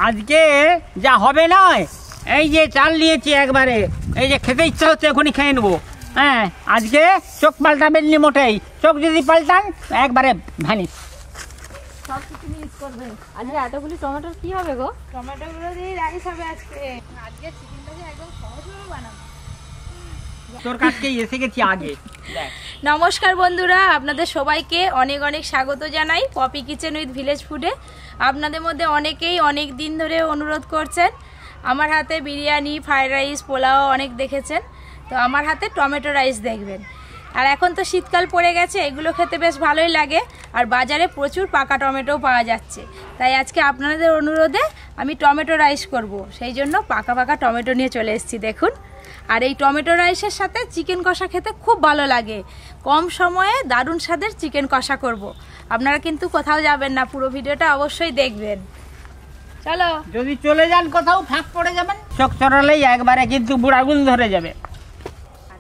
আজকে যা হবে নয়, এই যে চাল নিয়েছি একবারে, এই যে খেতে ইচ্ছা হচ্ছে এখনই খেয়ে নেবো। হ্যাঁ, আজকে চোখ পাল্টাবেন নি মোটেই, চোখ যদি পাল্টান একবারে ভ্যানিস। সব কিছু মিস করবে। আজকে এতগুলি টমেটোর কি হবে গো? টমেটোগুলো দিয়ে রাইস হবে আজকে। আজকে চিকেনটা যে একদম সহজভাবে বানাবো। তোর কাছকেই এসে গেছি আগে। নমস্কার বন্ধুরা, আপনাদের সবাইকে অনেক অনেক স্বাগত জানাই পপি কিচেন উইথ ভিলেজ ফুডে। আপনাদের মধ্যে অনেকেই অনেক দিন ধরে অনুরোধ করছেন, আমার হাতে বিরিয়ানি, ফ্রাইড রাইস, পোলাও অনেক দেখেছেন, তো আমার হাতে টমেটো রাইস দেখবেন। আর এখন তো শীতকাল পড়ে গেছে, এগুলো খেতে বেশ ভালোই লাগে, আর বাজারে প্রচুর পাকা টমেটোও পাওয়া যাচ্ছে। তাই আজকে আপনাদের অনুরোধে আমি টমেটো রাইস করব, সেই জন্য পাকা পাকা টমেটো নিয়ে চলে এসেছি দেখুন। আর এই টমেটো রাইসের সাথে চিকেন কষা খেতে খুব ভালো লাগে। কম সময়ে দারুণ স্বাদের চিকেন কষা করব। আপনারা কিন্তু কোথাও যাবেন না, পুরো ভিডিওটা অবশ্যই দেখবেন। চলো, যদি চলে যান কোথাও ফাঁক পড়ে যাবেন, চোখ চড়ালেই একবারে কিন্তু বুড়াগুন ধরে যাবে।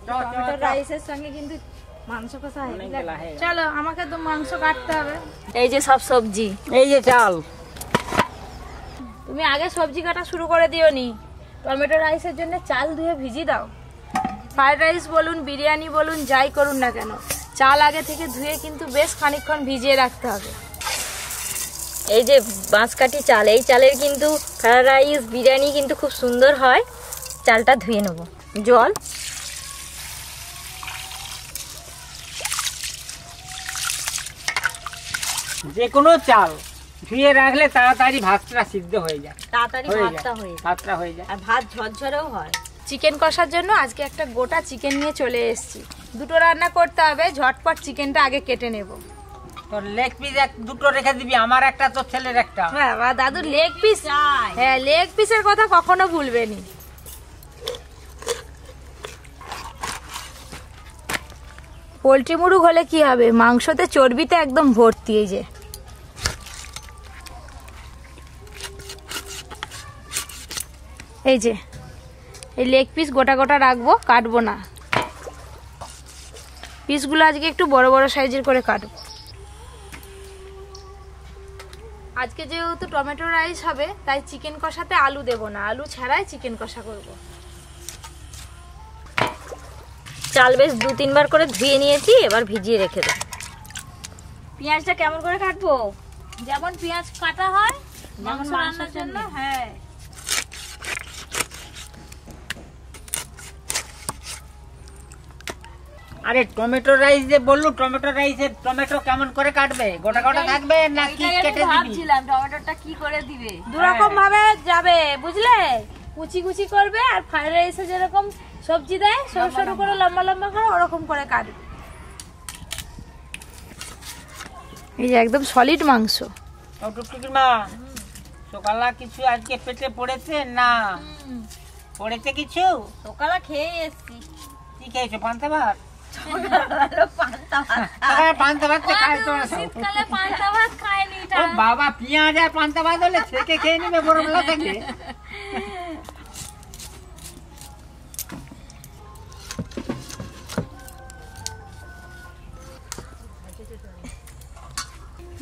টমেটো রাইসের সঙ্গে কিন্তু মাংস কষা চলো, আমাকে তো মাংস কাটতে হবে। এই যে সব সবজি, এই যে চাল। তুমি আগে সবজি কাটা শুরু করে দিও নি, টমেটো রাইসের জন্য চাল ধুয়ে ভিজিয়ে দাও। ফ্রাইড রাইস বলুন, বিরিয়ানি বলুন, যাই করুন না কেন, চাল আগে থেকে ধুয়ে কিন্তু বেশ খানিকক্ষণ ভিজিয়ে রাখতে হবে। এই যে বাঁশকাঠি চাল, এই চালের কিন্তু ফ্রাইড রাইস, বিরিয়ানি কিন্তু খুব সুন্দর হয়। চালটা ধুয়ে নেব, জল যে কোনো চাল ধুয়ে রাখলে তাড়াতাড়ি ভাতটা সিদ্ধ হয়ে যায়, তাড়াতাড়ি ভাতটা হয়ে যায়, আর ভাত ঝরঝরেও হয়। চিকেন কষার জন্য আজকে একটা গোটা চিকেন নিয়ে চলে এসেছি। দুটো রান্না করতে হবে, ঝটপট চিকেনটা আগে কেটে নেব। তোর লেগ পিস দুটো রেখে দিবি, আমার একটা, তোর ছেলের একটা। বাবা দাদু লেগ পিস, হ্যাঁ লেগ পিসের কথা কখনো ভুলবেনি। পোলট্রি মুরগ হলে কি হবে, মাংসতে চর্বিতে একদম ভর্তি। এই যে এই লেগ পিস গোটা গোটা রাখবো, কাটবো না। পিসগুলো আজকে একটু বড় বড় সাইজের করে কাটবো। আজকে যেহেতু টমেটো রাইস হবে, তাই চিকেন কষাতে আলু দেব না, আলু ছাড়াই চিকেন কষা করব। চাল বেশ 2-3 বার করে ধুয়ে নিয়েছি, এবার ভিজিয়ে রেখে দেব। পেঁয়াজটা কেমন করে কাটবো? যেমন পেঁয়াজ কাটা হয় মাংস রান্নার জন্য। হ্যাঁ, আরে টমেটো রাইস যে বললু, টমেটো রাইসের টমেটো কেমন করে কাটবে? গোটা গোটা থাকবে নাকি কেটে দিবি? ভাবছিলাম টমেটোটা কি করে দিবে। দুরকম ভাবে যাবে বুঝলে, কুচি কুচি করবে, আর ফ্রাইড রাইসে যেরকম সবজি দেয় সরু সরু করে লম্বা লম্বা করে ওরকম করে কাটবে। এই যে একদম সলিড মাংস। টুকটুকির মা, সকালে কিছু আজকে পেটে পড়েছে না? পড়েছে কিছু? সকালে খেয়ে এসছি। কি খেয়েছো? পান্তা ভাত? পান্তা ভাত শীতকালে পান্তা ভাত খায়নি। ও বাবা, পেঁয়াজ আর পান্তা ভাত হলে ছেঁকে খেয়ে নেবে গরমবেলা থেকে।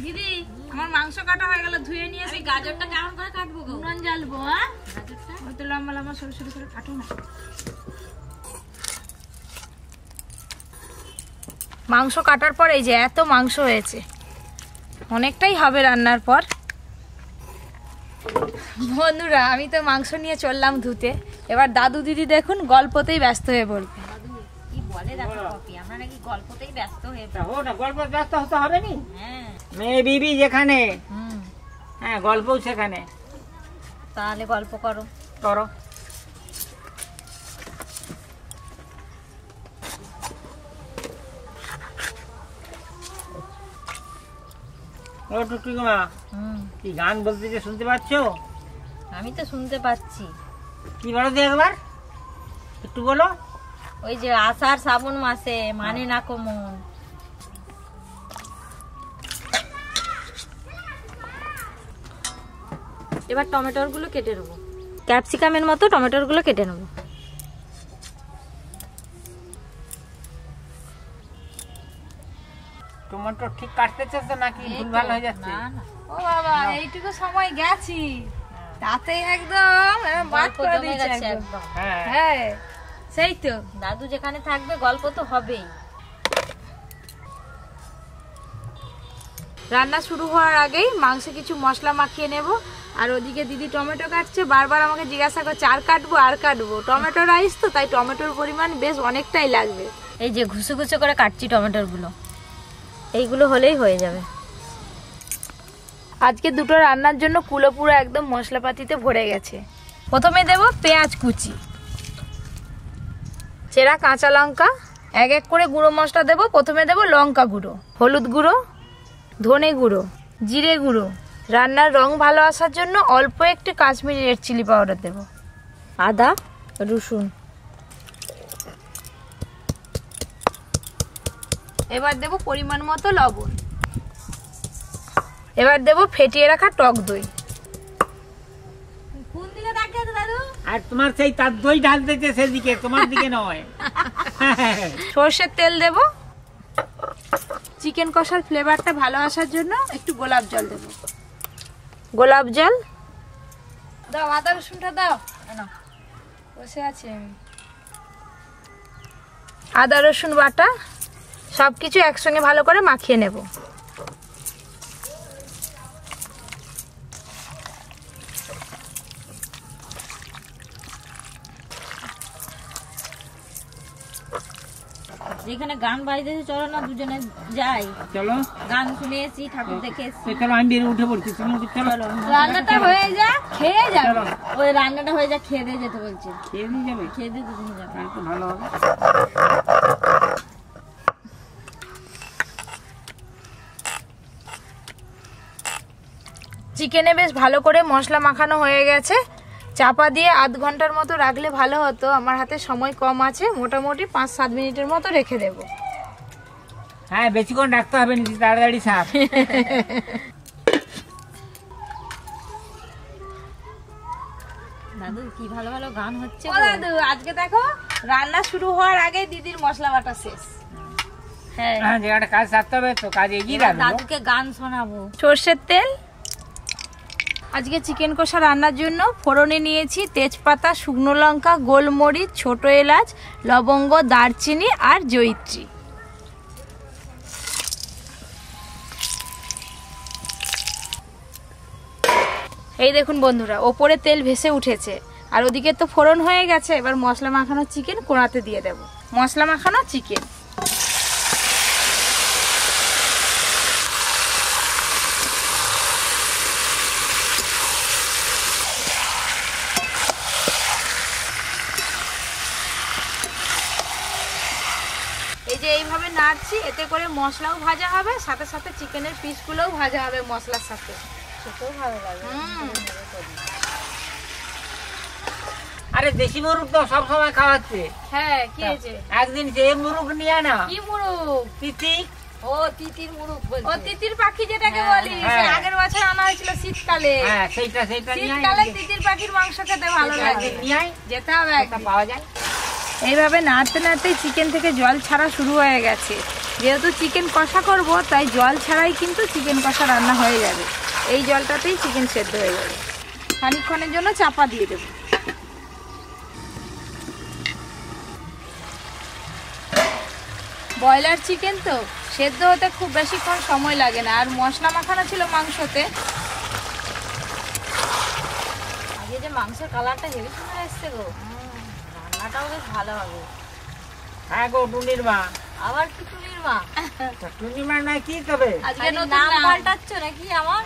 দিদি, আমার মাংস কাটা হয়ে গেল, ধুয়ে নিয়ে এসে। গাজরটা কেমন করে কাটবো গো? নুন জ্বালবো। হ্যাঁ, ওই তো লম্বা লম্বা সরু সরু করে কাটো না। মাংস কাটার পর এই যে এত মাংস হয়েছে, অনেকটাই হবে রান্নার পর। বন্ধুরা, আমি তো মাংস নিয়ে চললাম ধুতে, এবার দাদু দিদি দেখুন গল্পতেই ব্যস্ত হয়ে বলবে। কি বলে দেখো পপি, আমরা নাকি গল্পতেই ব্যস্ত হয়ে ও না, গল্প ব্যস্ত হতে হবে নি। হ্যাঁ, মেয়ে বিবি যেখানে, হ্যাঁ গল্পও সেখানে। তাহলে গল্প করো। করো। ও টুকটুকি মা, কি গান বলতে যে শুনতে পাচ্ছ? আমি তো শুনতে পাচ্ছি। কি বলো তো একবার, একটু বলো। ওই যে আষাঢ় শ্রাবণ মাসে মানে না কো মন। এবার টমেটোর গুলো কেটে নেবো, ক্যাপসিকামের মতো টমেটোর গুলো কেটে নেবো। টমেটো ঠিক কাটতেছে তো নাকি ভুলভাল হয়ে যাচ্ছে? ও বাবা, এইটুকু সময় গেছি। তাতে একদম বাদ গল্প করে জমে দিয়েছে গেছে একদম। একদম। হ্যাঁ হ্যাঁ সেই তো। দাদু যেখানে থাকবে গল্প তো হবেই। রান্না শুরু হওয়ার আগেই মাংসে কিছু মশলা মাখিয়ে নেব। আর ওদিকে দিদি টমেটো কাটছে, বারবার আমাকে জিজ্ঞাসা করছে আর কাটবো আর কাটবো। টমেটো রাইস তো, তাই টমেটোর পরিমাণ বেশ অনেকটাই লাগবে। এই যে ঘুষে ঘুষে করে কাটছি টমেটোর গুলো, এইগুলো হলেই হয়ে যাবে। আজকে দুটো রান্নার জন্য কুলো পুরো একদম মশলাপাতিতে ভরে গেছে। প্রথমে দেব পেঁয়াজ কুচি, চেরা কাঁচা লঙ্কা, এক এক করে গুঁড়ো মশলা দেব। প্রথমে দেব লঙ্কা গুঁড়ো, হলুদ গুঁড়ো, ধনে গুঁড়ো, জিরে গুঁড়ো। রান্নার রং ভালো আসার জন্য অল্প একটু কাশ্মীরি রেড চিলি পাউডার দেব। আদা রসুন, এবার দেব পরিমাণ মতো লবণ। এবার দেব ফেটিয়ে রাখা টক দই। কোন দিকে তাকিয়ে আছো দাদু? আর তোমার সেই তার দই ঢাল দিতে সেদিকে, তোমার দিকে নয়। সর্ষের তেল দেব। চিকেন কষার ফ্লেভারটা ভালো আসার জন্য একটু গোলাপ জল দেব। গোলাপ জল দাও, আদা রসুনটা দাও, বসে আছি আমি। আদা রসুন বাটা সবকিছু একসঙ্গে ভালো করে মাখিয়ে নেব। যেখানে গান বাজতেছে চলো না দুজনে যাই, চলো গান শুনে এসি, ঠাকুর দেখে এসি। চলো, আমি বেরিয়ে উঠে পড়ছি, তুমি চলো। রান্নাটা হয়ে যা, খেয়ে যাবে। ওই রান্নাটা হয়ে যা, খেয়ে দিয়ে যেতে বলছে। খেয়ে নিয়ে যাবে, খেয়ে দিয়ে দুজনে যাবে। তাহলে তো ভালো হবে। চিকেনে বেশ ভালো করে মশলা মাখানো হয়ে গেছে। চাপা দিয়ে আধ ঘন্টার মতো রাখলে ভালো হতো, আমার হাতে সময় কম আছে। মোটামুটি 5-7 মিনিটের মতো রেখে দেব। হ্যাঁ, বেশিক্ষণ রাখতে হবে না, তাড়াতাড়ি সাপ। দাদু কি ভালো ভালো গান হচ্ছে ও দাদু, আজকে দেখো রান্না শুরু হওয়ার আগে দিদির মশলা বাটা শেষ। হ্যাঁ, হ্যাঁ, যে একটা কাজ সারতে হবে তো, কাজ এগিয়ে এবার রাখবো। দাদুকে গান শোনাবো। সর্ষের তেল। আজকে চিকেন কষা রান্নার জন্য ফোড়নে নিয়েছি তেজপাতা, শুকনো লঙ্কা, গোলমরিচ, ছোট এলাচ, লবঙ্গ, দারচিনি আর জয়িত্রী। এই দেখুন বন্ধুরা, ওপরে তেল ভেসে উঠেছে আর ওদিকে তো ফোড়ন হয়ে গেছে। এবার মশলা মাখানো চিকেন কোড়াতে দিয়ে দেব। মশলা মাখানো চিকেন। এই যে এইভাবে নাড়ছি, এতে করে মশলাও ভাজা হবে, সাথে সাথে চিকেনের পিসগুলোও ভাজা হবে মশলার সাথে। সেটাও ভালো লাগে। আরে দেশি মুরগ তো সব সময় খাওয়াচ্ছে। হ্যাঁ, কি হয়েছে? একদিন যে মুরগ নিয়ে না, কি মুরগ? তিতি, ও তিতির মুরগ বলছে। ও তিতির পাখি যেটাকে বলি, হ্যাঁ। সে আগের বছর আনা হয়েছিল শীতকালে। হ্যাঁ সেইটা নিয়ে শীতকালে তিতির পাখির মাংস খেতে ভালো লাগে। নিয়ে আয়, যেতে হবে একটা একদিন। পাওয়া যায়। এইভাবে নাড়তে নাড়তেই চিকেন থেকে জল ছাড়া শুরু হয়ে গেছে। যেহেতু চিকেন কষা করব, তাই জল ছাড়াই কিন্তু চিকেন কষা রান্না হয়ে যাবে। এই জলটাতেই চিকেন সেদ্ধ হয়ে যাবে। খানিকক্ষণের জন্য চাপা দিয়ে দেব। ব্রয়লার চিকেন তো সেদ্ধ হতে খুব বেশিক্ষণ সময় লাগে না, আর মশলা মাখানো ছিল মাংসতে। আগে যে মাংসের কালারটা হেভি সুন্দর এসছে গো, রান্নাটাও বেশ ভালো হবে। হ্যাঁ গো, টুনির মা। আবার কি টুনির মা? টুনির মা না কি তবে? আজকে খালি নতুন নাম নাম। পাল্টাচ্ছ নাকি আমার?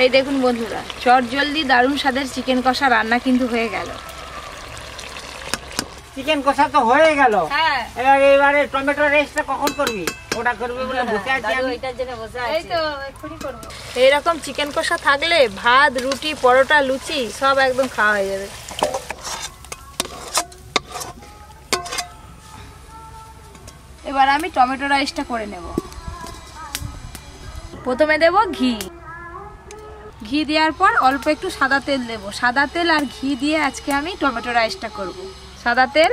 এই দেখুন বন্ধুরা, চটজলদি দারুণ স্বাদের চিকেন কষা রান্না কিন্তু হয়ে গেল। চিকেন কষা তো হয়ে গেল। হ্যাঁ, এবারে টমেটো রাইসটা কখন করবি? ওটা করবি বলে বসে আছি দাদু আমি। ওইটার জন্য বসে এই আছে। তো এক্ষুনি করব। এইরকম চিকেন কষা থাকলে ভাত, রুটি, পরোটা, লুচি সব একদম খাওয়া হয়ে যাবে। এবার আমি টমেটো রাইসটা করে নেব। প্রথমে দেব ঘি। ঘি দেওয়ার পর অল্প একটু সাদা তেল দেব। সাদা তেল আর ঘি দিয়ে আজকে আমি টমেটো রাইসটা করব। সাদা তেল,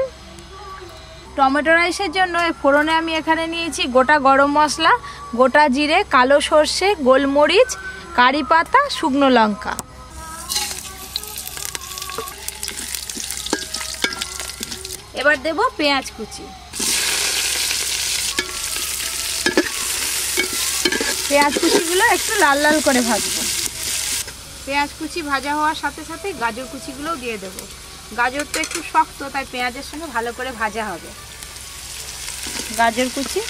টমেটো রাইসের জন্য এই ফোড়নে আমি এখানে নিয়েছি গোটা গরম মশলা, গোটা জিরে, কালো সর্ষে, গোলমরিচ, কারি পাতা, শুকনো লঙ্কা। এবার দেব পেঁয়াজ কুচি। পেঁয়াজ কুচিগুলো একটু লাল লাল করে ভাজবো। পেঁয়াজ কুচি ভাজা হওয়ার সাথে সাথে গাজর কুচিগুলোও দিয়ে দেব। গাজরটা একটু শক্ত, তাই পেঁয়াজের সঙ্গে ভালো করে ভাজা হবে। গাজর কুচি,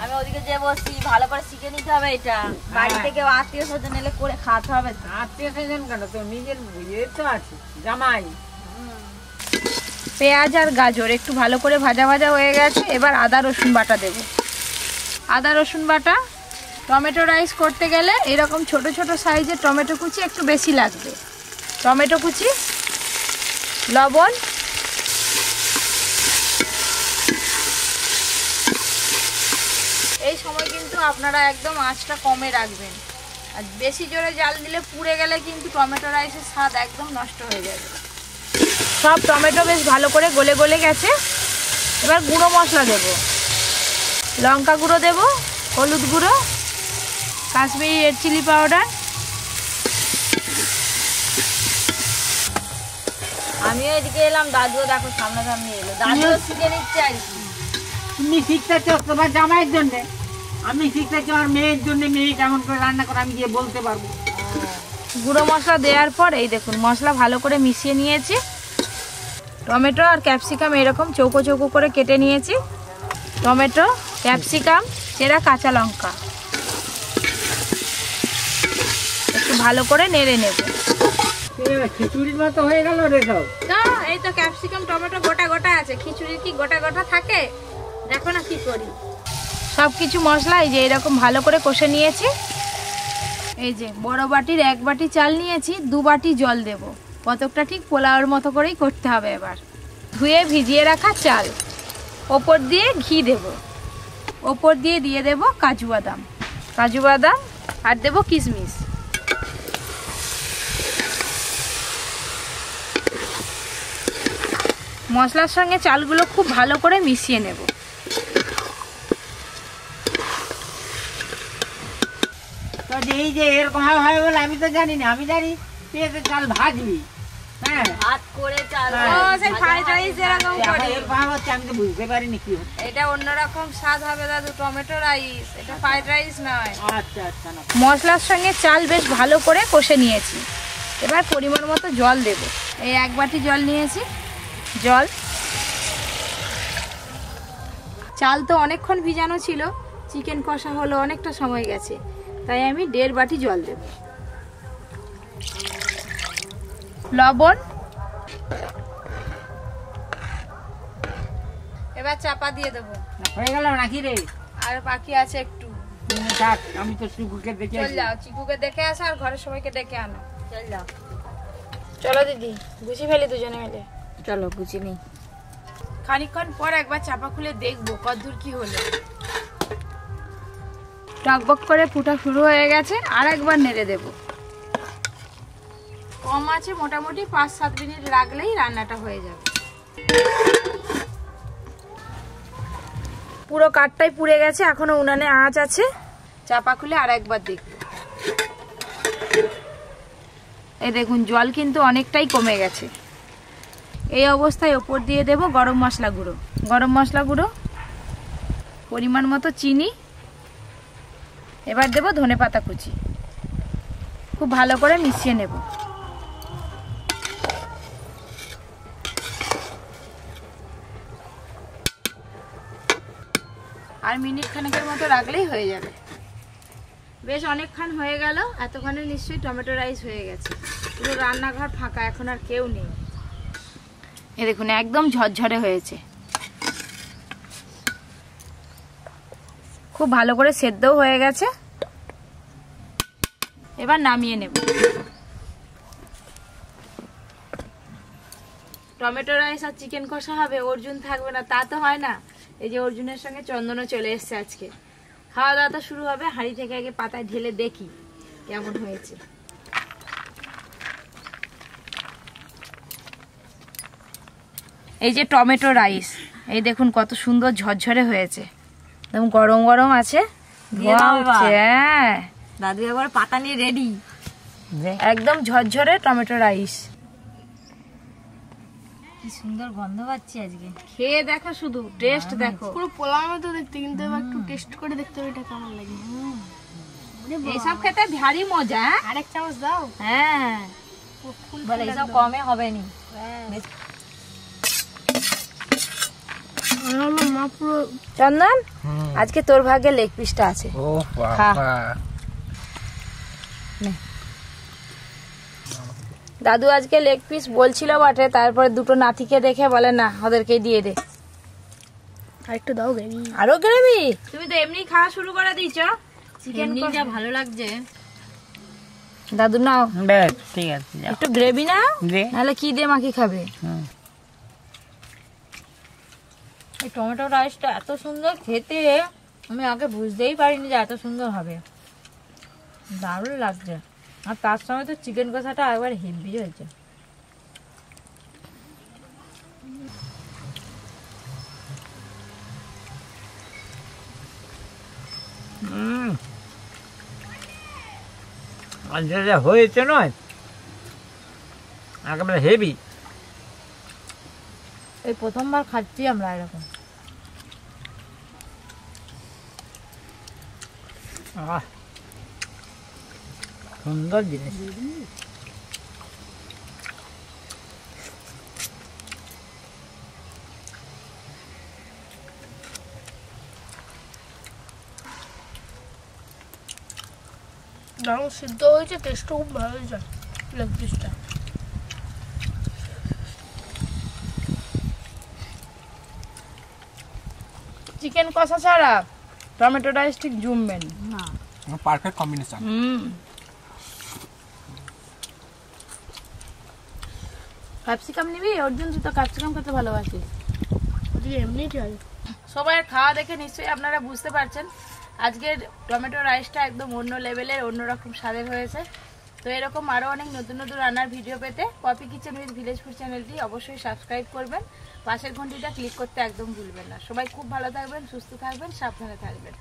আমি ওদিকে যে বসছি, ভালো করে শিখে নিতে হবে এটা। বাড়ি থেকে আত্মীয় স্বজন এলে করে খাওয়াতে হবে। আত্মীয় স্বজন কেন, তো নিজের ইয়ে তো আছে, জামাই। পেঁয়াজ আর গাজর একটু ভালো করে ভাজা ভাজা হয়ে গেছে। এবার আদা রসুন বাটা দেব। আদা রসুন বাটা, টমেটো রাইস করতে গেলে এরকম ছোট ছোট সাইজের টমেটো কুচি একটু বেশি লাগবে। টমেটো কুচি, লবণ, এই সময় কিন্তু আপনারা একদম আঁচটা কমে রাখবেন। আর বেশি জোরে জাল দিলে পুড়ে গেলে কিন্তু টমেটো রাইসের স্বাদ একদম নষ্ট হয়ে যাবে। সব টমেটো বেশ ভালো করে গলে গলে গেছে। এবার গুঁড়ো মশলা দেব। লঙ্কা গুঁড়ো দেব, হলুদ গুঁড়ো, কাশ্মীরি রেড চিলি পাউডার। আমিও এদিকে এলাম, দাদুও দেখো সামনাসামনি এলো। দাদুও শিখে নিচ্ছে আর কি। তুমি শিখতেছ তোমার জামাইয়ের জন্য, আমি শিখতেছি আমার মেয়ের জন্য। মেয়ে কেমন করে রান্না করে আমি গিয়ে বলতে পারবো। গুঁড়ো মশলা দেওয়ার পর এই দেখুন মশলা ভালো করে মিশিয়ে নিয়েছি। টমেটো আর ক্যাপসিকাম এরকম চৌকো চৌকো করে কেটে নিয়েছি। টমেটো, ক্যাপসিকাম, চেরা কাঁচা লঙ্কা একটু ভালো করে নেড়ে নেব। খিচুড়ির মতো হয়ে গেল রে সব। তো এই তো ক্যাপসিকাম টমেটো গোটা গোটা আছে। খিচুড়ি কি গোটা গোটা থাকে? দেখো না কি করি। সব কিছু মশলা এই যে এরকম ভালো করে কষে নিয়েছি। এই যে বড় বাটির 1 বাটি চাল নিয়েছি, 2 বাটি জল দেব। কতকটা ঠিক পোলাওর মতো করেই করতে হবে। এবার ধুয়ে ভিজিয়ে রাখা চাল, ওপর দিয়ে ঘি দেব, ওপর দিয়ে দিয়ে দেব কাজু বাদাম, কাজু বাদাম আর দেব কিশমিশ। মশলার সঙ্গে চালগুলো খুব ভালো করে মিশিয়ে নেব। তো এই যে এরকম হয় বলে আমি তো জানি না। আমি জানি পেঁয়াজের চাল ভাজবি, হ্যাঁ, ভাত করে চাল। ও সেই ফ্রাইড রাইস এরকম করে। এরকম হচ্ছে, আমি তো বুঝতে পারিনি কি হচ্ছে। এটা অন্যরকম স্বাদ হবে দাদু, টমেটো রাইস, এটা ফ্রাইড রাইস নয়। আচ্ছা আচ্ছা, না মশলার সঙ্গে চাল বেশ ভালো করে কষে নিয়েছি। এবার পরিমাণ মতো জল দেব। এই 1 বাটি জল নিয়েছি। জল, চাল তো অনেকক্ষণ ভিজানো ছিল, চিকেন কষা হলো অনেকটা সময় গেছে, তাই আমি 1.5 বাটি জল দেব। লবণ, এবার চাপা দিয়ে দেবো। হয়ে গেল নাকি রে? আর বাকি আছে একটু। থাক, আমি তো চিকুকে দেখে চল যাও, চিকুকে দেখে আসো আর ঘরের সবাইকে ডেকে আনো। চল যাও। চলো দিদি, গুছিয়ে ফেলি দুজনে মিলে। চলো গুছিয়ে নেই। খানিকক্ষণ পর একবার চাপা খুলে দেখবো কতদূর কি হলো। টকবক করে ফুটা শুরু হয়ে গেছে, আর একবার নেড়ে দেব। কম আছে, মোটামুটি 5-7 মিনিট রাখলেই রান্নাটা হয়ে যাবে। পুরো কাঠটাই পুড়ে গেছে, এখনো উনানে আঁচ আছে। চাপা খুলে আর একবার দেখব। এই দেখুন জল কিন্তু অনেকটাই কমে গেছে। এই অবস্থায় ওপর দিয়ে দেব গরম মশলা গুঁড়ো, গরম মশলা গুঁড়ো, পরিমাণ মতো চিনি। এবার দেব ধনেপাতা কুচি। খুব ভালো করে মিশিয়ে নেব। আর মিনিট খানেকের মতো রাখলেই হয়ে যাবে। বেশ অনেকক্ষণ হয়ে গেল। এতক্ষণে নিশ্চয়ই টমেটো রাইস হয়ে গেছে। পুরো রান্নাঘর ফাঁকা, এখন আর কেউ নেই। এই দেখুন একদম ঝরঝরে হয়েছে, খুব ভালো করে সেদ্ধও হয়ে গেছে। এবার নামিয়ে নেব। টমেটো রাইস আর চিকেন কষা হবে, অর্জুন থাকবে না তা তো হয় না। এই যে অর্জুনের সঙ্গে চন্দনও চলে এসছে আজকে। খাওয়া দাওয়া তো শুরু হবে। হাঁড়ি থেকে আগে পাতায় ঢেলে দেখি কেমন হয়েছে। এই যে টমেটো রাইস, এই দেখুন কত সুন্দর ঝরঝরে হয়েছে, একদম গরম গরম আছে। দিয়ে দাও এবার। হ্যাঁ, দাদু এবার পাতা নিয়ে রেডি। একদম ঝরঝরে টমেটো রাইস। কি সুন্দর গন্ধ পাচ্ছি আজকে। খেয়ে দেখো, শুধু টেস্ট দেখো। পুরো পোলাও মতো দেখতে, কিন্তু এবার একটু টেস্ট করে দেখতে হবে এটা কেমন লাগে। এইসব খেতে ভারী মজা। আরেক চামচ দাও। হ্যাঁ, বলে এইসব কমে হবে নি। মা পুরো চন্দন, আজকে তোর ভাগ্যে লেগ পিসটা আছে। ও বাবা, দাদু আজকে লেগ পিস বলছিল বটে, তারপরে দুটো নাতিকে দেখে বলে না ওদেরকে দিয়ে দে। আরেকটু দাও গ্রেভি। আরো গ্রেভি? তুমি তো এমনি খাওয়া শুরু করে দিয়েছো। চিকেন যা ভালো লাগছে। দাদু নাও, বেশ ঠিক আছে, যাও। একটু গ্রেভি নাও, দে। নাহলে কি দিয়ে মাখি খাবে? হুম। এই টমেটো রাইসটা এত সুন্দর খেতে, আমি আগে বুঝতেই পারিনি যে এত সুন্দর হবে। দারুণ লাগছে। আর তার সঙ্গে তো চিকেন কষাটা একবার হেভি হয়েছে। আর যেটা হয়েছে নয়, একেবারে হেভি। এই প্রথমবার খাচ্ছি আমরা এরকম। সুন্দর জিনিস। দারুণ সিদ্ধ হয়েছে, টেস্টও খুব ভালো হয়েছে লেগ পিসটা। চিকেন কষা ছাড়া টমেটো রাইস ঠিক জমবে না। Perfect combination. ক্যাপসিকাম নিবি? অর্জুন, তুই তো ক্যাপসিকাম খেতে ভালোবাসিস। ওদিকে এমনি ঠিক আছে। সবাই খাওয়া দেখে নিশ্চয়ই আপনারা বুঝতে পারছেন আজকের টমেটো রাইসটা একদম অন্য লেভেলের, অন্যরকম স্বাদের হয়েছে। তো এরকম আরও অনেক নতুন নতুন রান্নার ভিডিও পেতে Poppy kitchen with village food চ্যানেলটি অবশ্যই সাবস্ক্রাইব করবেন, পাশের ঘন্টিটা ক্লিক করতে একদম ভুলবেন না। সবাই খুব ভালো থাকবেন, সুস্থ থাকবেন, সাবধানে থাকবেন।